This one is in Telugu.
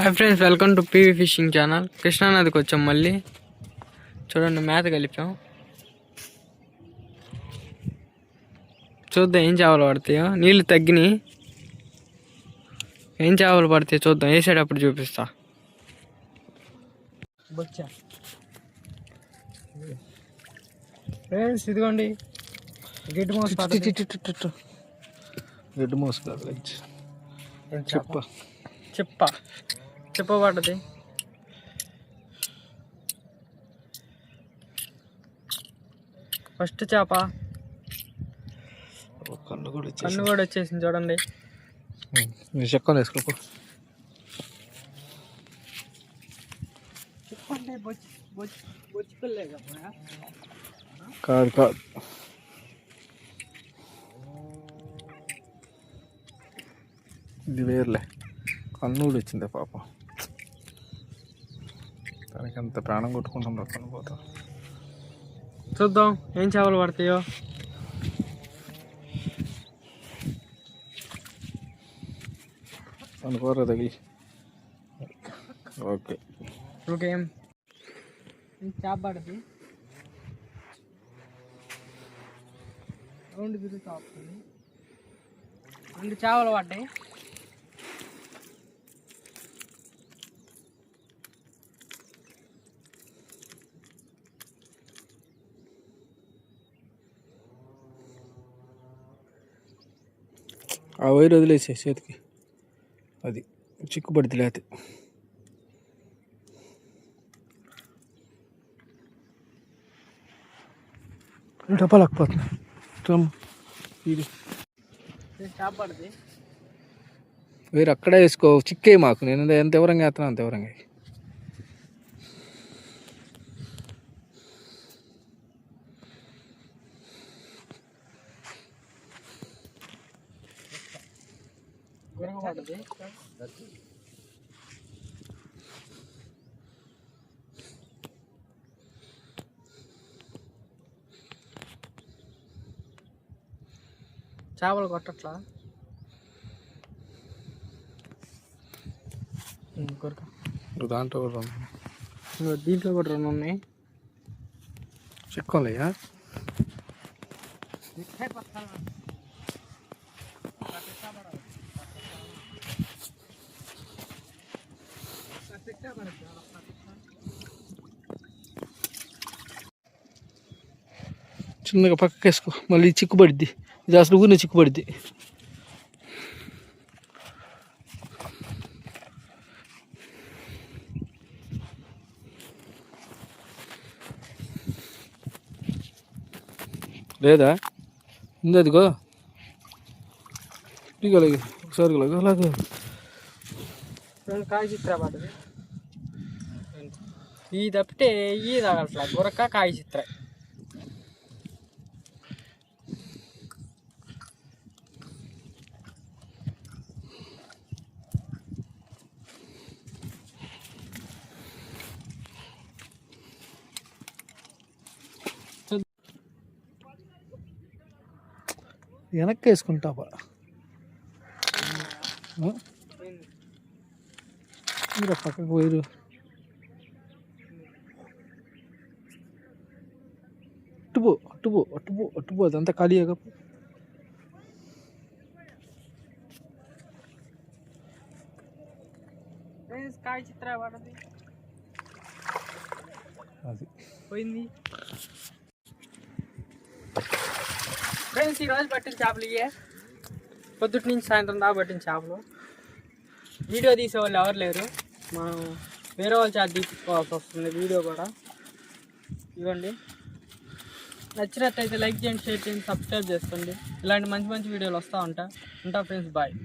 Hi friends, welcome to PV fishing channel. కృష్ణానదికి వచ్చాం మళ్ళీ. చూడండి, మేత కలిపాం. చూద్దాం ఏం చేపలు పడతాయో. నీళ్ళు తగ్గినాయి, ఏం చేపలు పడతాయో చూద్దాం. వేసేటప్పుడు చూపిస్తా. ఫ్రెండ్స్ ఇదిగోండి గిడ్డు మోస్. గిడ్డు మోస్ కాదు, చెప్పబడ్డది. ఫస్ట్ చేప కన్ను కూడా వచ్చేసింది చూడండి. చెక్కలు వేసుకో. కాదు కాదు, ఇది వేర్లే. కన్ను కూడా వచ్చిందే పాపం. దానికి అంత ప్రాణం కొట్టుకుంటాం పక్కన పోతాం. చూద్దాం ఏం చేపలు పడతాయో. అనుకోరా తగిలి. ఓకే ఓకే, చేప పడుతుంది. రౌండ్ తిరుగుతూ వస్తుంది. 2 చేపలు పడ్డాయి. ఆ వైర్ వదిలేసే చేతికి, అది చిక్కుపడితే లేతే. డబ్బలేకపోతున్నా. ఇది చేపడుతుంది. వేరు అక్కడే వేసుకో. చిక్కే మాకు. నేను ఎంత ఎవరంగా వేస్తున్నా అంత ఎవరంగా. చేపలు కొట్టట్లా. దాంట్లో కూడా దీంట్లో కూడా 2 ఉన్నాయి. చిక్కోలేయా? చిన్నగా పక్కకి వేసుకో, మళ్ళీ చిక్కుపడిద్ది. ఇది అసలు ఊరినే చిక్కుపడిద్ది. లేదా ఉంది, అదిగో. ఇగలగే ఒకసారి అలాగే కాయ చిత్ర పడ్డది. ఈ తప్పితే ఈ తగలట్లా. గురక కాయ చిత్ర. వెనక్కి వేసుకుంటావా? మీరు పక్కకు పోయిరు. అట్టుపో అదంతా ఖాళీ. కాయ చిత్ర పడది. అది పోయింది. ఫ్రెండ్స్ ఈరోజు పట్టిన చేపలు ఇవే. పొద్దుటి నుంచి సాయంత్రం దాకా పట్టిన చేపలు. వీడియో తీసేవాళ్ళు ఎవరు లేరు. మనం వేరే వాళ్ళ చేత తీసుకోవాల్సి వస్తుంది వీడియో కూడా. ఇవ్వండి, నచ్చినట్టయితే లైక్ చేయండి, షేర్ చేయండి, సబ్స్క్రైబ్ చేసుకోండి. ఇలాంటి మంచి మంచి వీడియోలు వస్తూ ఉంటా ఫ్రెండ్స్. బాయ్.